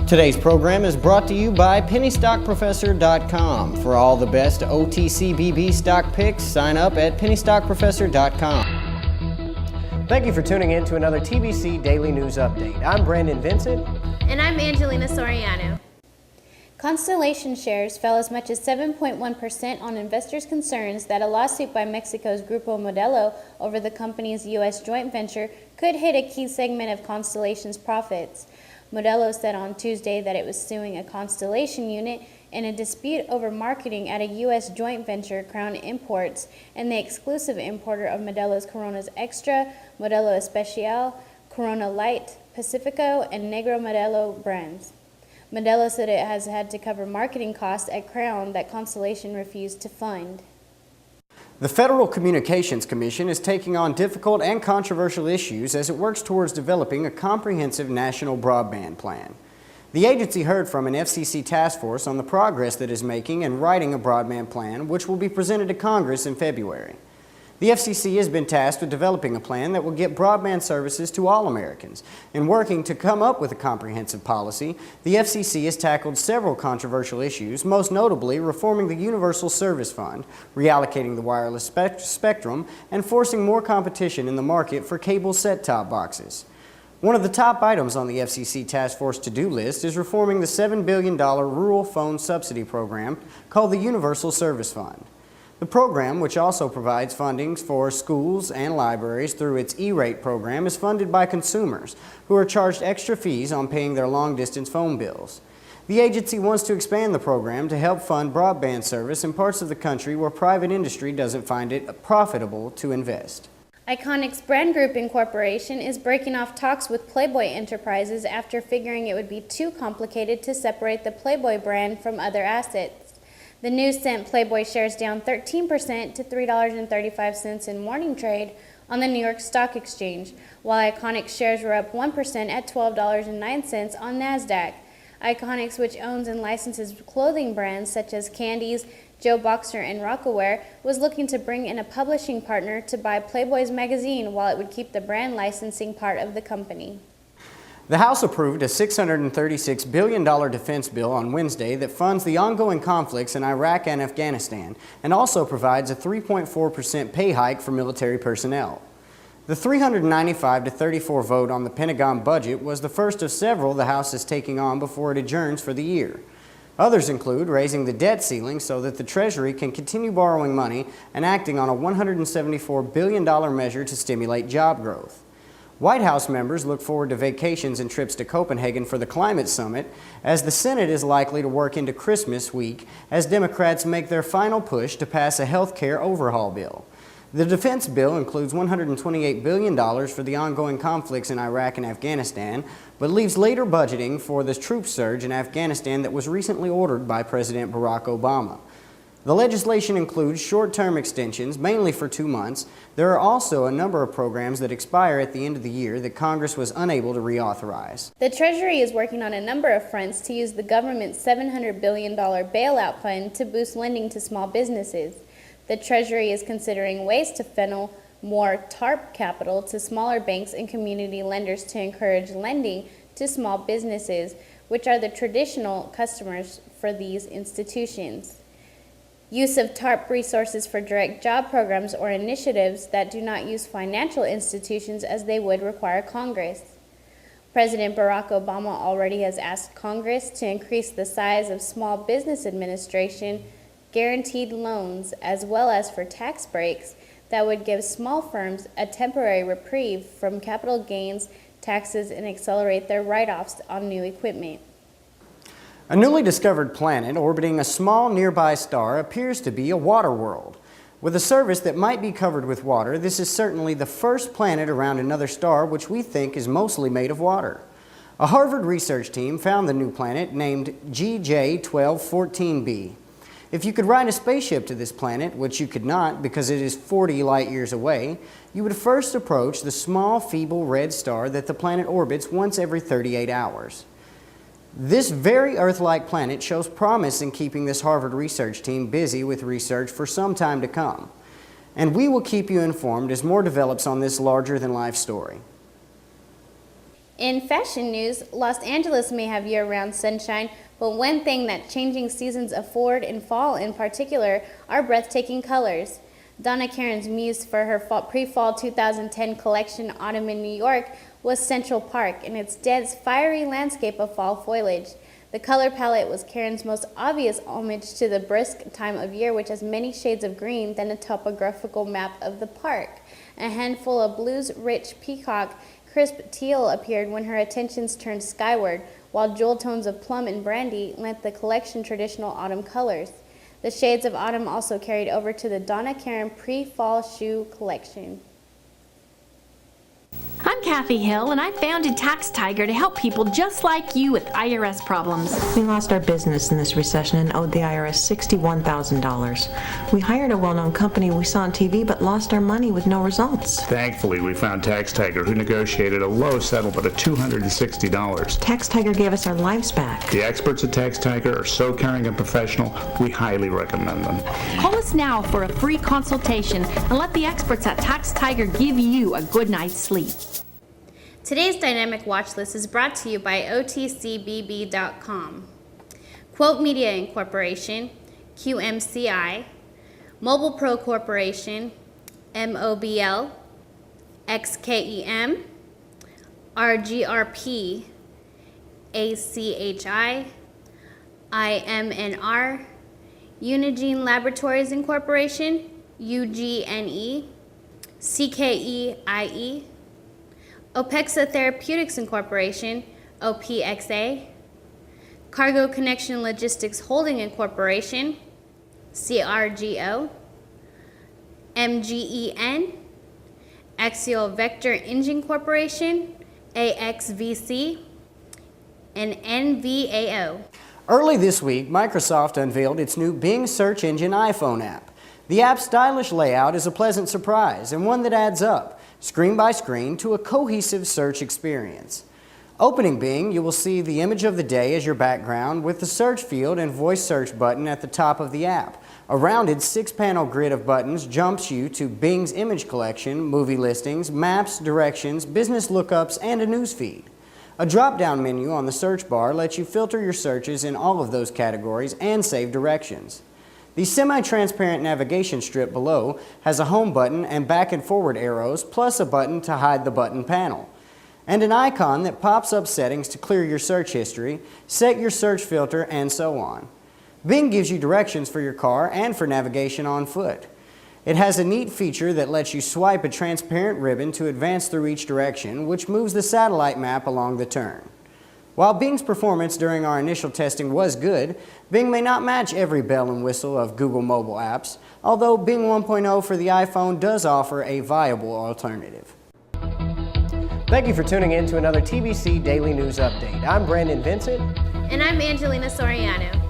Today's program is brought to you by pennystockprofessor.com. For all the best OTCBB stock picks, sign up at pennystockprofessor.com. Thank you for tuning in to another TBC Daily News Update. I'm Brandon Vincent. And I'm Angelina Soriano. Constellation shares fell as much as 7.1% on investors' concerns that a lawsuit by Mexico's Grupo Modelo over the company's U.S. joint venture could hit a key segment of Constellation's profits. Modelo said on Tuesday that it was suing a Constellation unit in a dispute over marketing at a U.S. joint venture, Crown Imports, and the exclusive importer of Modelo's Coronas Extra, Modelo Especial, Corona Light, Pacifico, and Negro Modelo brands. Modelo said it has had to cover marketing costs at Crown that Constellation refused to fund. The Federal Communications Commission is taking on difficult and controversial issues as it works towards developing a comprehensive national broadband plan. The agency heard from an FCC task force on the progress that it is making in writing a broadband plan, which will be presented to Congress in February. The FCC has been tasked with developing a plan that will get broadband services to all Americans. In working to come up with a comprehensive policy, the FCC has tackled several controversial issues, most notably reforming the Universal Service Fund, reallocating the wireless spectrum, and forcing more competition in the market for cable set-top boxes. One of the top items on the FCC task force to-do list is reforming the $7 billion rural phone subsidy program called the Universal Service Fund. The program, which also provides funding for schools and libraries through its E-rate program, is funded by consumers who are charged extra fees on paying their long-distance phone bills. The agency wants to expand the program to help fund broadband service in parts of the country where private industry doesn't find it profitable to invest. Iconics Brand Group Incorporation is breaking off talks with Playboy Enterprises after figuring it would be too complicated to separate the Playboy brand from other assets. The news sent Playboy shares down 13% to $3.35 in morning trade on the New York Stock Exchange, while Iconics shares were up 1% at $12.09 on NASDAQ. Iconics, which owns and licenses clothing brands such as Candies, Joe Boxer, and Rockaware, was looking to bring in a publishing partner to buy Playboy's magazine while it would keep the brand licensing part of the company. The House approved a $636 billion defense bill on Wednesday that funds the ongoing conflicts in Iraq and Afghanistan and also provides a 3.4% pay hike for military personnel. The 395-34 vote on the Pentagon budget was the first of several the House is taking on before it adjourns for the year. Others include raising the debt ceiling so that the Treasury can continue borrowing money and acting on a $174 billion measure to stimulate job growth. White House members look forward to vacations and trips to Copenhagen for the climate summit, as the Senate is likely to work into Christmas week as Democrats make their final push to pass a health care overhaul bill. The defense bill includes $128 billion for the ongoing conflicts in Iraq and Afghanistan, but leaves later budgeting for the troop surge in Afghanistan that was recently ordered by President Barack Obama. The legislation includes short-term extensions, mainly for 2 months. There are also a number of programs that expire at the end of the year that Congress was unable to reauthorize. The Treasury is working on a number of fronts to use the government's $700 billion bailout fund to boost lending to small businesses. The Treasury is considering ways to funnel more TARP capital to smaller banks and community lenders to encourage lending to small businesses, which are the traditional customers for these institutions. Use of TARP resources for direct job programs or initiatives that do not use financial institutions as they would require Congress. President Barack Obama already has asked Congress to increase the size of Small Business Administration guaranteed loans, as well as for tax breaks that would give small firms a temporary reprieve from capital gains taxes and accelerate their write-offs on new equipment. A newly discovered planet orbiting a small nearby star appears to be a water world. With a surface that might be covered with water, this is certainly the first planet around another star which we think is mostly made of water. A Harvard research team found the new planet named GJ1214b. If you could ride a spaceship to this planet, which you could not because it is 40 light years away, you would first approach the small, feeble red star that the planet orbits once every 38 hours. This very Earth-like planet shows promise in keeping this Harvard research team busy with research for some time to come. And we will keep you informed as more develops on this larger-than-life story. In fashion news, Los Angeles may have year-round sunshine, but one thing that changing seasons afford in fall in particular are breathtaking colors. Donna Karan's muse for her pre-fall 2010 collection Autumn in New York was Central Park and its dense, fiery landscape of fall foliage. The color palette was Karen's most obvious homage to the brisk time of year, which has many shades of green than a topographical map of the park. A handful of blues-rich peacock, crisp teal appeared when her attentions turned skyward, while jewel tones of plum and brandy lent the collection traditional autumn colors. The shades of autumn also carried over to the Donna Karan pre-fall shoe collection. I'm Kathy Hill, and I founded Tax Tiger to help people just like you with IRS problems. We lost our business in this recession and owed the IRS $61,000. We hired a well-known company we saw on TV but lost our money with no results. Thankfully, we found Tax Tiger, who negotiated a low settlement of $260. Tax Tiger gave us our lives back. The experts at Tax Tiger are so caring and professional, we highly recommend them. Call us now for a free consultation and let the experts at Tax Tiger give you a good night's sleep. Today's Dynamic Watch List is brought to you by OTCBB.com, Quote Media Incorporation, QMCI, Mobile Pro Corporation, MOBL, XKEM, RGRP, ACHI, IMNR, Unigene Laboratories Incorporation, UGNE, CKEIE, Opexa Therapeutics Incorporation, OPXA, Cargo Connection Logistics Holding Incorporation, CRGO, MGEN, Axial Vector Engine Corporation, AXVC, and NVAO. Early this week, Microsoft unveiled its new Bing search engine iPhone app. The app's stylish layout is a pleasant surprise and one that adds up, screen by screen, to a cohesive search experience. Opening Bing, you will see the image of the day as your background with the search field and voice search button at the top of the app. A rounded 6-panel grid of buttons jumps you to Bing's image collection, movie listings, maps, directions, business lookups, and a news feed. A drop-down menu on the search bar lets you filter your searches in all of those categories and save directions. The semi-transparent navigation strip below has a home button and back and forward arrows, plus a button to hide the button panel, and an icon that pops up settings to clear your search history, set your search filter, and so on. Bing gives you directions for your car and for navigation on foot. It has a neat feature that lets you swipe a transparent ribbon to advance through each direction, which moves the satellite map along the turn. While Bing's performance during our initial testing was good, Bing may not match every bell and whistle of Google mobile apps, although Bing 1.0 for the iPhone does offer a viable alternative. Thank you for tuning in to another TBC Daily News Update. I'm Brandon Vincent. And I'm Angelina Soriano.